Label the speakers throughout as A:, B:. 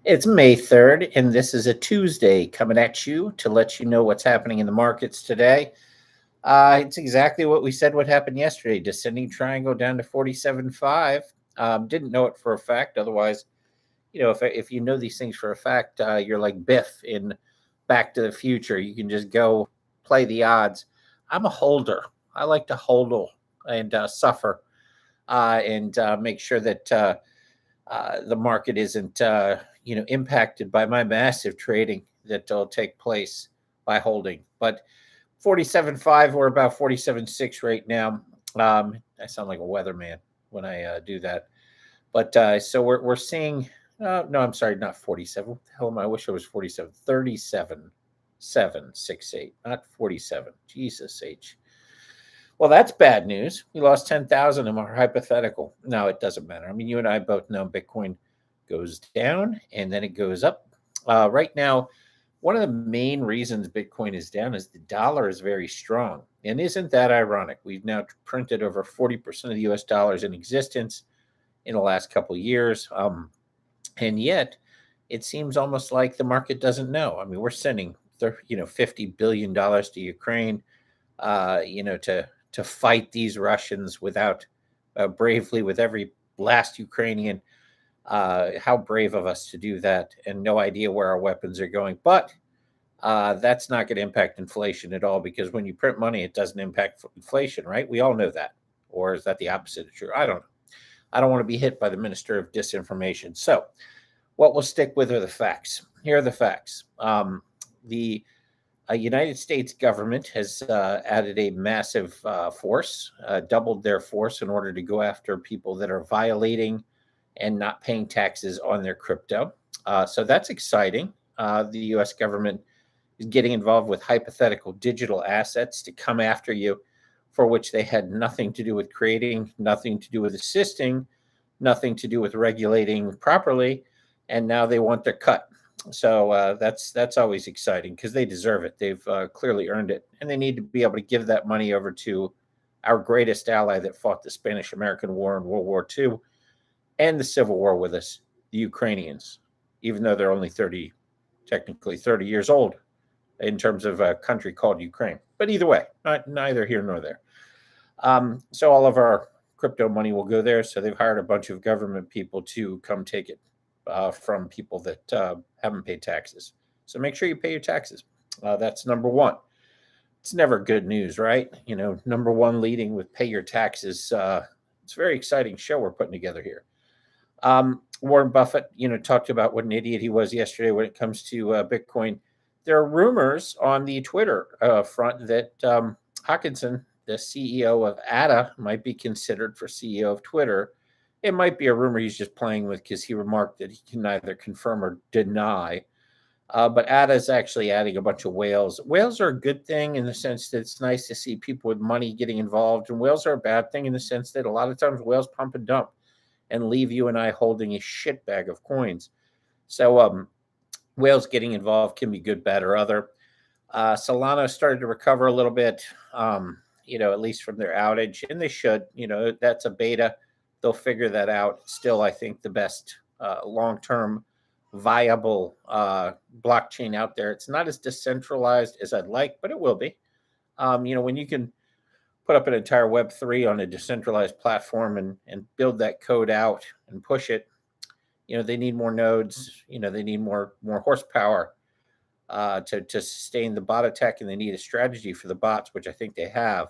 A: It's May 3rd, and this is a Tuesday coming at you to let you know what's happening in the markets today. It's exactly what we said would happen yesterday. Descending triangle down to 47.5. Didn't know it for a fact. Otherwise, if you know these things for a fact, you're like Biff in Back to the Future. You can just go play the odds. I'm a holder. I like to hodl and suffer and make sure that the market isn't impacted by my massive trading that will take place by holding. But 47.5, we're about 47.6 right now. I sound like a weatherman when I do that. But so we're seeing. No, I'm sorry, not 47. What the hell am I? I wish I was 47. 37.768, not 47. Jesus H. Well, that's bad news. We lost 10,000 in our hypothetical. No, it doesn't matter. I mean, you and I both know Bitcoin goes down and then it goes up. Right now, one of the main reasons Bitcoin is down is the dollar is very strong. And isn't that ironic? We've now printed over 40% of the US dollars in existence in the last couple of years. And yet, it seems almost like the market doesn't know. I mean, we're sending $50 billion to Ukraine, to fight these Russians without bravely with every last Ukrainian. How brave of us to do that, and no idea where our weapons are going. But that's not going to impact inflation at all, because when you print money, it doesn't impact inflation, right? We all know that. Or is that the opposite of true? I don't know. I don't want to be hit by the minister of disinformation. So what we'll stick with are the facts. Here are the facts. The United States government has added a massive force, doubled their force in order to go after people that are violating and not paying taxes on their crypto. So that's exciting. The U.S. government is getting involved with hypothetical digital assets to come after you, for which they had nothing to do with creating, nothing to do with assisting, nothing to do with regulating properly, and now they want their cut. So that's always exciting because they deserve it. They've clearly earned it, and they need to be able to give that money over to our greatest ally that fought the Spanish-American War and World War II and the Civil War with us, the Ukrainians, even though they're only technically 30 years old in terms of a country called Ukraine. But either way, neither here nor there. So all of our crypto money will go there. So they've hired a bunch of government people to come take it from people that haven't paid taxes. So make sure you pay your taxes. That's number one. It's never good news, right? Number one leading with pay your taxes. It's a very exciting show we're putting together here. Warren Buffett, talked about what an idiot he was yesterday when it comes to Bitcoin. There are rumors on the Twitter front that Hawkinson, the CEO of ADA, might be considered for CEO of Twitter. It might be a rumor he's just playing with because he remarked that he can neither confirm or deny. But ADA is actually adding a bunch of whales. Whales are a good thing in the sense that it's nice to see people with money getting involved. And whales are a bad thing in the sense that a lot of times whales pump and dump and leave you and I holding a shit bag of coins. So whales getting involved can be good, bad, or other. Solana started to recover a little bit, at least from their outage, and they should. That's a beta. They'll figure that out. Still, I think the best long-term viable blockchain out there. It's not as decentralized as I'd like, but it will be. When you can put up an entire Web3 on a decentralized platform and build that code out and push it, they need more nodes. They need more horsepower to sustain the bot attack, and they need a strategy for the bots, which I think they have.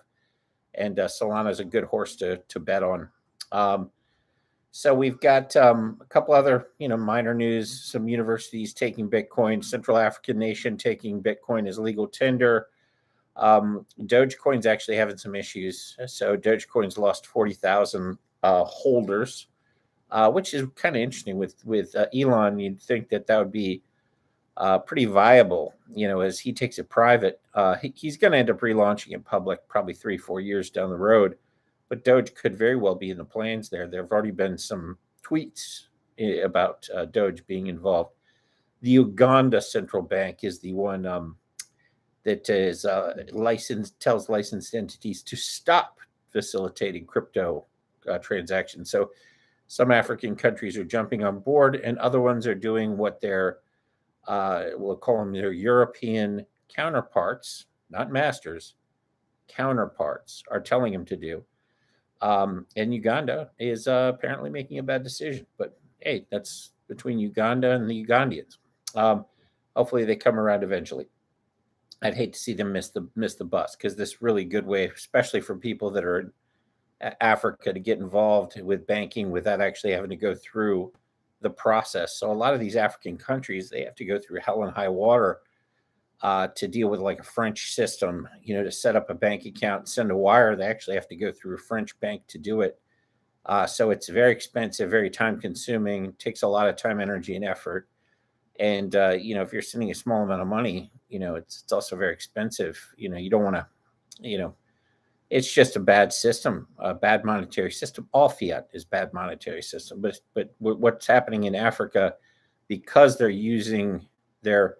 A: And Solana is a good horse to bet on. So we've got a couple other, minor news. Some universities taking Bitcoin. Central African nation taking Bitcoin as legal tender. Dogecoin's actually having some issues. So Dogecoin's lost 40,000 holders, which is kind of interesting. With Elon, you'd think that would be pretty viable, as he takes it private. He's going to end up relaunching it public probably 3-4 years down the road. But Doge could very well be in the plans there. There have already been some tweets about Doge being involved. The Uganda Central Bank is the one that is tells licensed entities to stop facilitating crypto transactions. So Some African countries are jumping on board, and other ones are doing what their we'll call them their European counterparts, not masters, counterparts are telling them to do. And Uganda is apparently making a bad decision. But hey, that's between Uganda and the Ugandians. Um, Hopefully, they come around eventually. I'd hate to see them miss the bus, because this is really good way, especially for people that are in Africa, to get involved with banking without actually having to go through the process. So a lot of these African countries, they have to go through hell and high water to deal with like a French system, to set up a bank account, send a wire. They actually have to go through a French bank to do it. So it's very expensive, very time consuming, takes a lot of time, energy, and effort. And, if you're sending a small amount of money, it's also very expensive. You don't want to, you know, it's just a bad system, a bad monetary system. All fiat is bad monetary system. But what's happening in Africa, because they're using their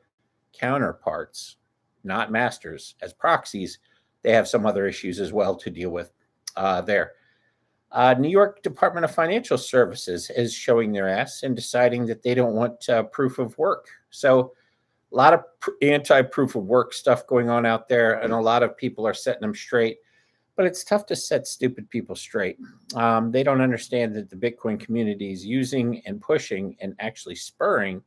A: counterparts, not masters, as proxies, they have some other issues as well to deal with there. New York Department of Financial Services is showing their ass and deciding that they don't want proof of work. So a lot of anti-proof of work stuff going on out there, and a lot of people are setting them straight. But it's tough to set stupid people straight. They don't understand that the Bitcoin community is using and pushing and actually spurring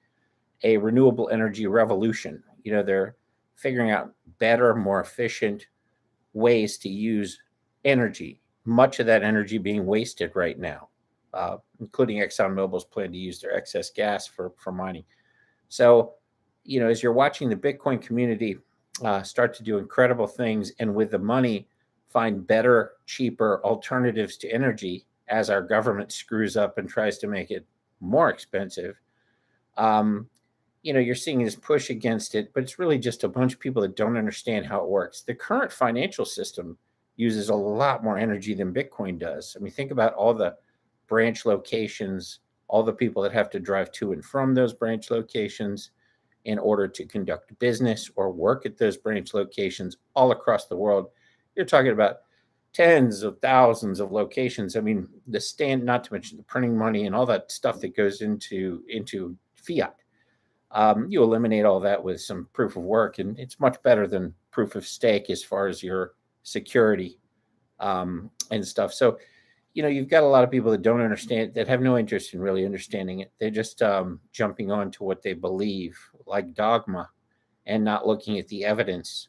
A: a renewable energy revolution. They're figuring out better, more efficient ways to use energy. Much of that energy being wasted right now, including ExxonMobil's plan to use their excess gas for mining. So, as you're watching the Bitcoin community start to do incredible things, and with the money, find better, cheaper alternatives to energy as our government screws up and tries to make it more expensive. You're seeing this push against it, but it's really just a bunch of people that don't understand how it works. The current financial system uses a lot more energy than Bitcoin does. I mean, think about all the branch locations, all the people that have to drive to and from those branch locations in order to conduct business or work at those branch locations all across the world. You're talking about tens of thousands of locations. I mean, not to mention the printing money and all that stuff that goes into fiat. You eliminate all that with some proof of work, and it's much better than proof of stake as far as your security and stuff. So, you've got a lot of people that don't understand, that have no interest in really understanding it. They're just jumping on to what they believe, like dogma, and not looking at the evidence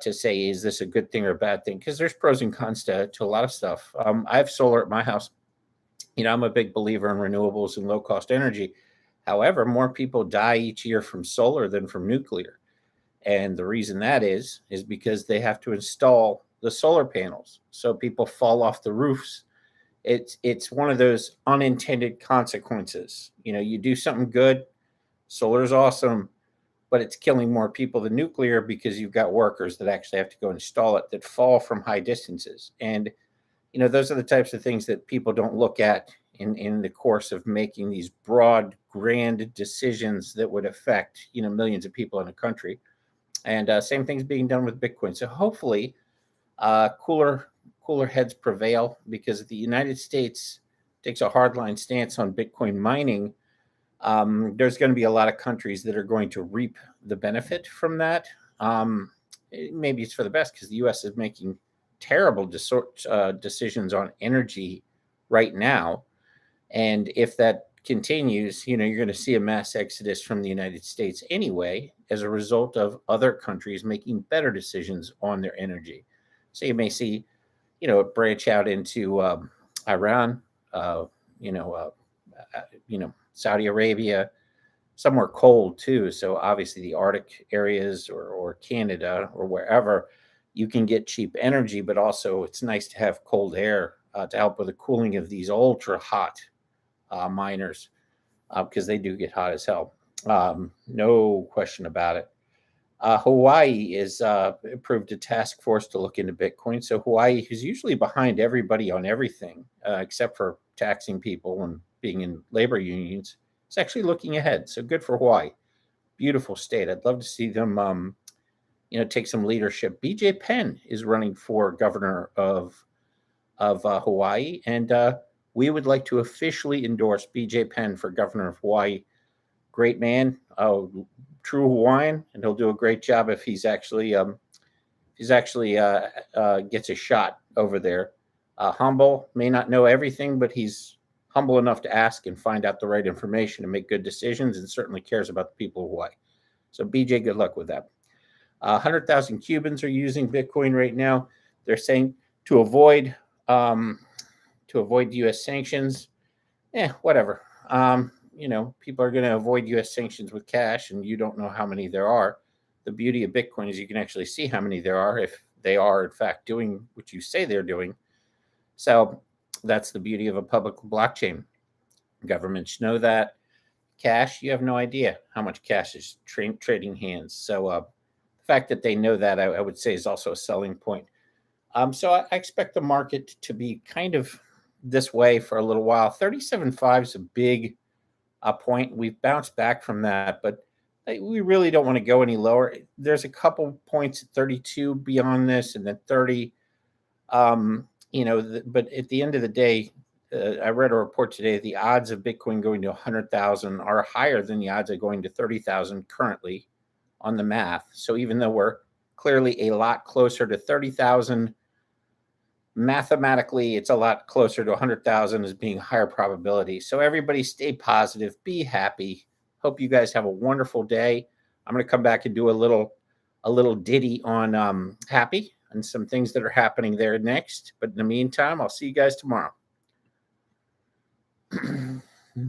A: to say, is this a good thing or a bad thing? Because there's pros and cons to a lot of stuff. I have solar at my house. I'm a big believer in renewables and low cost energy. However, more people die each year from solar than from nuclear. And the reason that is because they have to install the solar panels. So people fall off the roofs. It's one of those unintended consequences. You do something good, solar is awesome, but it's killing more people than nuclear, because you've got workers that actually have to go install it that fall from high distances. And, those are the types of things that people don't look at in the course of making these broad, grand decisions that would affect, millions of people in a country. And same thing's being done with Bitcoin. So hopefully cooler heads prevail, because if the United States takes a hardline stance on Bitcoin mining, there's going to be a lot of countries that are going to reap the benefit from that. Maybe it's for the best, because the U.S. is making terrible decisions on energy right now. And if that continues, you're going to see a mass exodus from the United States anyway, as a result of other countries making better decisions on their energy. So you may see, it branch out into Iran, Saudi Arabia, somewhere cold too. So obviously the Arctic areas or Canada or wherever, you can get cheap energy, but also it's nice to have cold air to help with the cooling of these ultra hot miners, because they do get hot as hell. No question about it. Hawaii is approved a task force to look into Bitcoin. So Hawaii, who's usually behind everybody on everything, except for taxing people and being in labor unions, is actually looking ahead. So good for Hawaii. Beautiful state. I'd love to see them, take some leadership. BJ Penn is running for governor of Hawaii, and We would like to officially endorse BJ Penn for governor of Hawaii. Great man, true Hawaiian, and he'll do a great job if he's actually gets a shot over there. Humble, may not know everything, but he's humble enough to ask and find out the right information and make good decisions, and certainly cares about the people of Hawaii. So BJ, good luck with that. 100,000 Cubans are using Bitcoin right now. They're saying to avoid U.S. sanctions. Whatever. People are going to avoid U.S. sanctions with cash, and you don't know how many there are. The beauty of Bitcoin is you can actually see how many there are if they are, in fact, doing what you say they're doing. So that's the beauty of a public blockchain. Governments know that. Cash, you have no idea how much cash is trading hands. So the fact that they know that, I would say, is also a selling point. So I expect the market to be kind of this way for a little while. 37.5 is a big point. We've bounced back from that, but we really don't want to go any lower. There's a couple points at 32 beyond this, and then 30. But at the end of the day, I read a report today. The odds of Bitcoin going to 100,000 are higher than the odds of going to 30,000 currently on the math. So even though we're clearly a lot closer to 30,000, mathematically, it's a lot closer to 100,000 as being higher probability. So everybody stay positive, be happy. Hope you guys have a wonderful day. I'm going to come back and do a little ditty on HapPhi and some things that are happening there next. But in the meantime, I'll see you guys tomorrow.